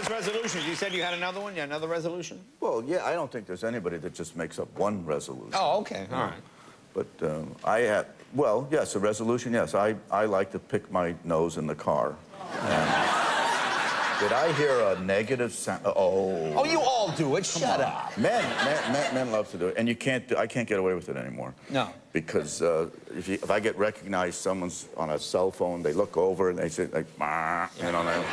Year's resolutions. You said you had another one? You had another resolution? Well, yeah, I don't think there's anybody that just makes up one resolution. Oh, okay. All right. But I had, well, yes, a resolution, yes. I like to pick my nose in the car. Did I hear a negative sound? Oh, you all do it. Shut up. Men love to do it, and you can't. I can't get away with it anymore. No. Because if I get recognized, someone's on a cell phone, they look over and they say like, "Bah," you know. No,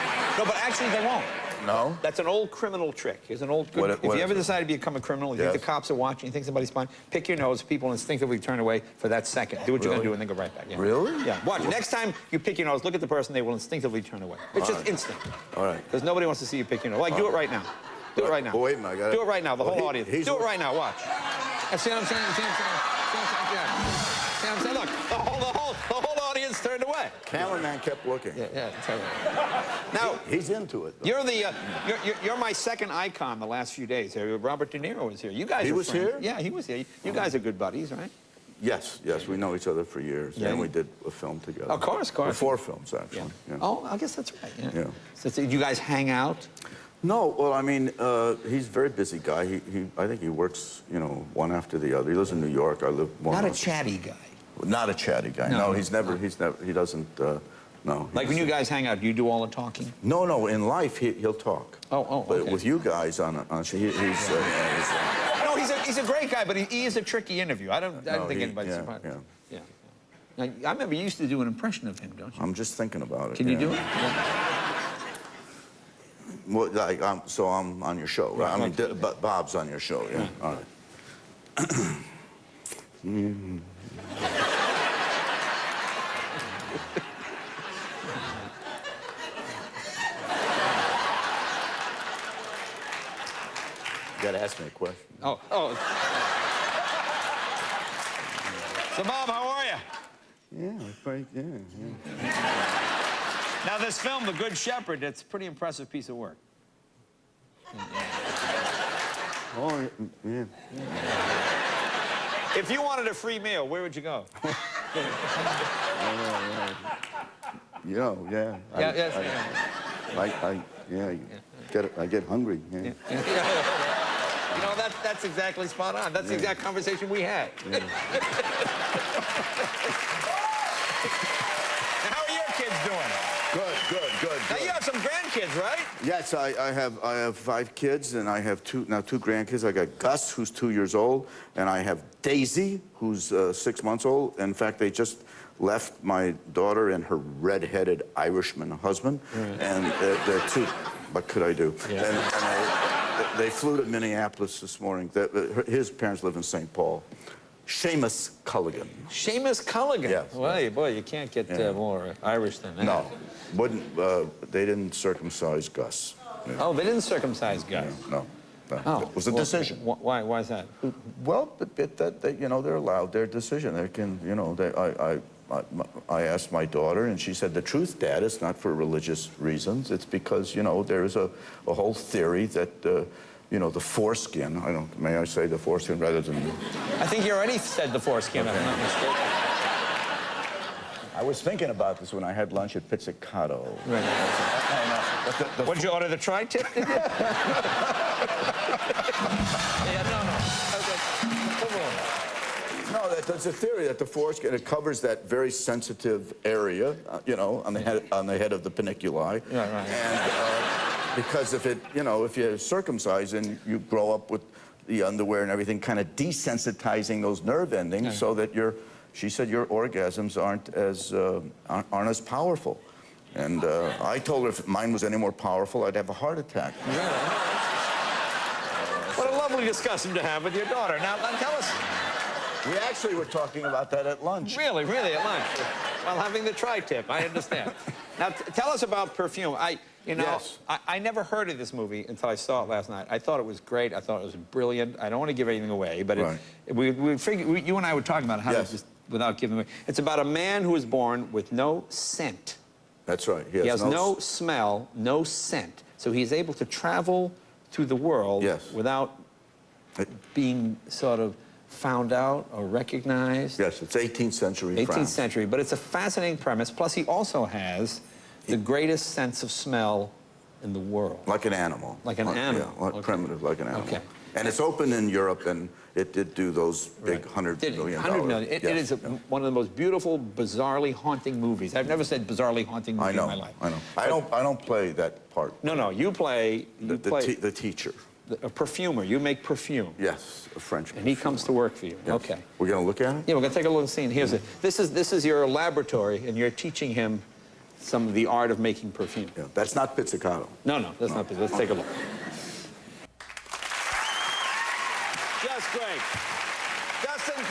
but actually they won't. No? That's an old criminal trick. It's an old good... If you ever decide to become a criminal, you think the cops are watching, you think somebody's spying, pick your nose, people instinctively turn away for that second. Do what you're going to do and then go right back. Yeah. Really? Yeah. Watch. Next time you pick your nose, look at the person, they will instinctively turn away. It's just instinct. All right. Because nobody wants to see you pick your nose. Like, do it right now. Do it right now. Oh, wait a minute, I got it. Do it right now, the whole audience. Do it right now, watch. See what I'm saying? See what I'm saying? See what I'm saying? Look, the whole audience turned away. Cameraman kept looking. Yeah. Now he's into it. Though. You're my second icon the last few days. Robert De Niro was here. You guys. He was here? Yeah, he was here. You guys are good buddies, right? Yes. We know each other for years, and we did a film together. Of course. 4 films actually. Yeah. Oh, I guess that's right. Yeah. So you guys hang out? No, well, I mean, he's a very busy guy. I think he works, you know, one after the other. He lives in New York. I live one. Not a chatty guy. Not a chatty guy. No, he doesn't. No. Like when you guys hang out, do you do all the talking? No. In life, he'll talk. Oh. But Okay. with you guys He's a great guy, but he is a tricky interview. I don't think anybody's surprised. Yeah. Now, I remember you used to do an impression of him, don't you? I'm just thinking about it. Can you do it? Well, like, so I'm on your show, right? I mean, Bob's on your show, yeah. All right. You gotta ask me a question. Oh. So, Bob, how are you? Yeah. Now, this film, The Good Shepherd, it's a pretty impressive piece of work. Oh, yeah. If you wanted a free meal, where would you go? Yeah. I get hungry. Yeah. You know, that's exactly spot on. That's the exact conversation we had. Yeah. How are your kids doing? Good. Now, you have some grandkids, right? Yes, I have 5 kids, and I have 2 grandkids. I got Gus, who's 2 years old, and I have Daisy, who's 6 months old. In fact, they just left my daughter and her red-headed Irishman husband, and they're 2. What could I do? Yeah. And they flew to Minneapolis this morning. His parents live in St. Paul. Seamus Culligan. Seamus Culligan? Yes. Well, boy, you can't get more Irish than that. No, they didn't circumcise Gus. Yeah. Oh, they didn't circumcise Gus? No. Oh. It was a decision. Why is that? Well, you know, they're allowed their decision. They can, you know, I asked my daughter, and she said, the truth, Dad, it's not for religious reasons. It's because, you know, there's a whole theory that, you know, the foreskin, may I say the foreskin rather than... I think you already said the foreskin, if I'm not mistaken. I was thinking about this when I had lunch at Pizzicato. Right. What did you order, the tri-tip? No, that's a theory that the foreskin, it covers that very sensitive area, you know, on the head of the peniculi. Yeah, right. And because if you're circumcised and you grow up with the underwear and everything, kind of desensitizing those nerve endings, so that she said your orgasms aren't as powerful. And I told her if mine was any more powerful, I'd have a heart attack. Yeah. What a lovely discussion to have with your daughter. Now tell us. We actually were talking about that at lunch. Really, at lunch? While having the tri-tip, I understand. Now, tell us about Perfume. Yes. I never heard of this movie until I saw it last night. I thought it was great. I thought it was brilliant. I don't want to give anything away, but we figured, you and I were talking about how to just, without giving away. It's about a man who was born with no scent. That's right. He has no smell, no scent. So he's able to travel through the world without being sort of found out or recognized. Yes, it's 18th century 18th century, but it's a fascinating premise. Plus, he also has the greatest sense of smell in the world. Like an animal. Like an animal. Yeah, like primitive, like an animal. Okay. And it's open in Europe, and it did do those big $100 million. $100 million. It is one of the most beautiful, bizarrely haunting movies. I've never said bizarrely haunting movie in my life. I know. I don't play that part. No, you play... The teacher. A perfumer. You make perfume. Yes, a French perfumer. And he comes to work for you. Yes. Okay. We're going to look at it? Yeah, we're going to take a look at the scene. Here's it. This is your laboratory, and you're teaching him some of the art of making perfume. Yeah, that's not pizzicato. No, that's not pizzicato. Let's take a look. Just great. Dustin,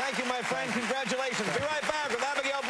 thank you, my friend. Congratulations. Be right back with Abigail